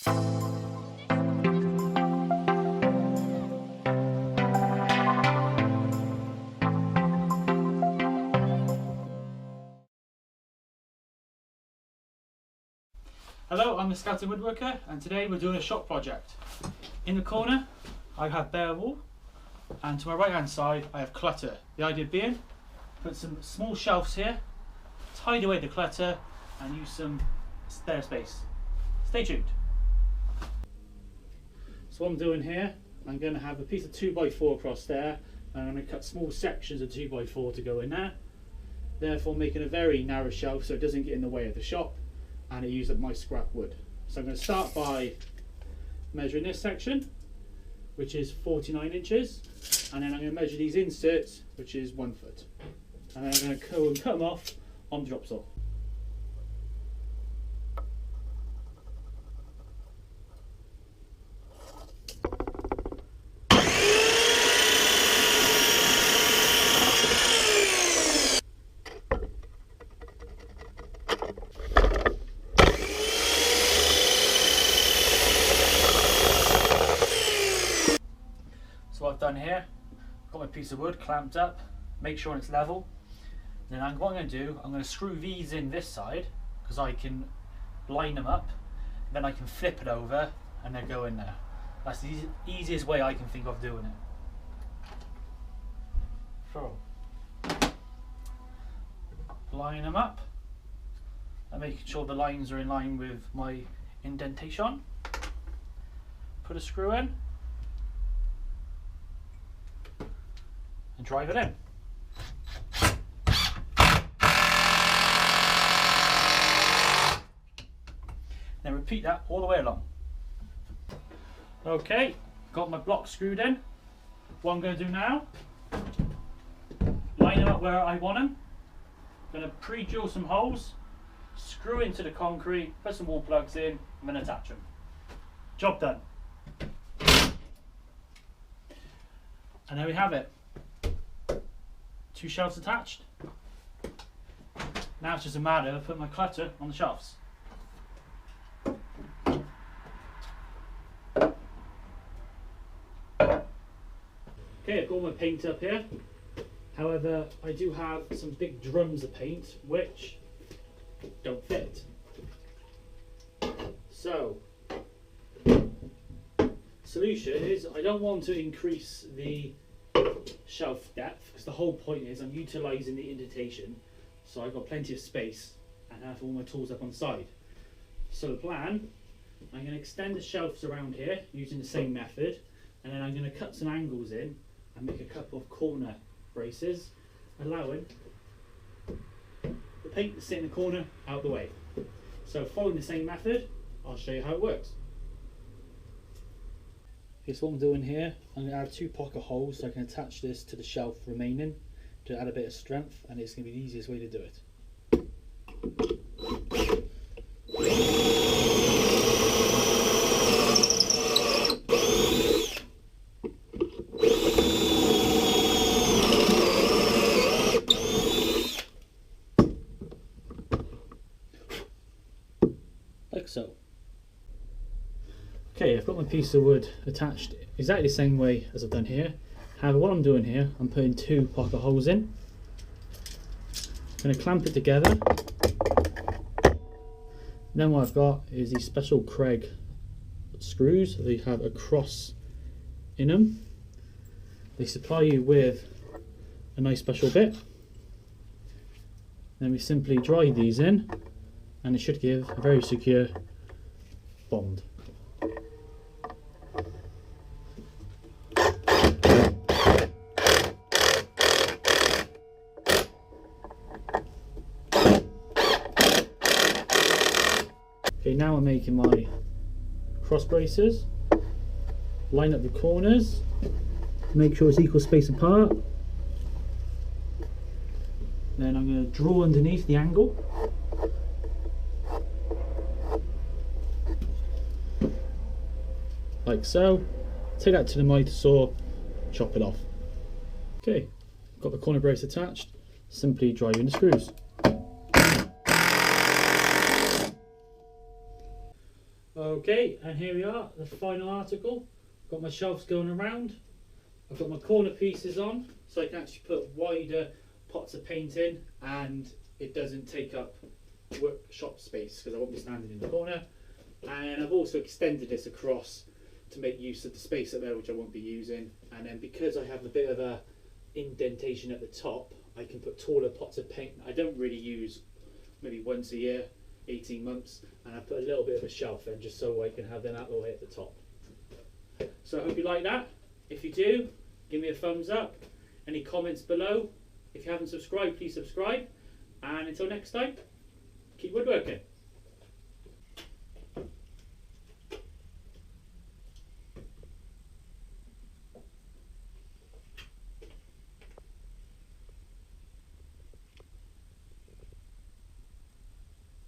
Hello, I'm the Scouting Woodworker, and today we're doing a shop project. In the corner I have bare wall, and to my right hand side I have clutter. The idea being, put some small shelves here, tidy away the clutter and use some spare space. Stay tuned. So what I'm doing here, I'm going to have a piece of 2x4 across there, and I'm going to cut small sections of 2x4 to go in there, therefore making a very narrow shelf so it doesn't get in the way of the shop and it uses up my scrap wood. So I'm going to start by measuring this section, which is 49 inches, and then I'm going to measure these inserts, which is 1 foot, and then I'm going to go and cut them off on the drop saw. So what I've done here, I've got my piece of wood clamped up, make sure it's level. Then what I'm going to do, I'm going to screw these in this side because I can line them up. Then I can flip it over and they go in there. That's the easiest way I can think of doing it. So, line them up and making sure the lines are in line with my indentation. Put a screw in and drive it in. Then repeat that all the way along. Okay, got my blocks screwed in. What I'm going to do now, line them up where I want them. I'm going to pre-drill some holes, screw into the concrete, put some wall plugs in, and then attach them. Job done. And there we have it. 2 shelves attached. Now it's just a matter of putting my clutter on the shelves. Okay, I've got all my paint up here. However, I do have some big drums of paint which don't fit. So, solution is I don't want to increase the shelf depth because the whole point is I'm utilising the indentation, so I've got plenty of space and I have all my tools up on the side. So the plan, I'm going to extend the shelves around here using the same method, and then I'm going to cut some angles in and make a couple of corner braces, allowing the paint to sit in the corner out of the way. So following the same method, I'll show you how it works. Here's what I'm doing here. I'm going to add 2 pocket holes so I can attach this to the shelf remaining to add a bit of strength, and it's going to be the easiest way to do it. Like so. Okay, I've got my piece of wood attached exactly the same way as I've done here. However, what I'm doing here, I'm putting 2 pocket holes in. I'm going to clamp it together. Then what I've got is these special Craig screws. They have a cross in them. They supply you with a nice special bit. Then we simply drive these in, and it should give a very secure bond. Okay, now I'm making my cross braces, line up the corners, make sure it's equal space apart. Then I'm going to draw underneath the angle. Like so. Take that to the miter saw, chop it off. Okay, got the corner brace attached, simply drive in the screws. Okay, and here we are, the final article. Got my shelves going around. I've got my corner pieces on, so I can actually put wider pots of paint in, and it doesn't take up workshop space because I won't be standing in the corner. And I've also extended this across to make use of the space up there, which I won't be using. And then because I have a bit of a indentation at the top, I can put taller pots of paint I don't really use, maybe once a year, 18 months, and I put a little bit of a shelf in just so I can have them out the way at the top. So I hope you like that. If you do, give me a thumbs up. Any comments below? If you haven't subscribed, please subscribe. And until next time, keep woodworking.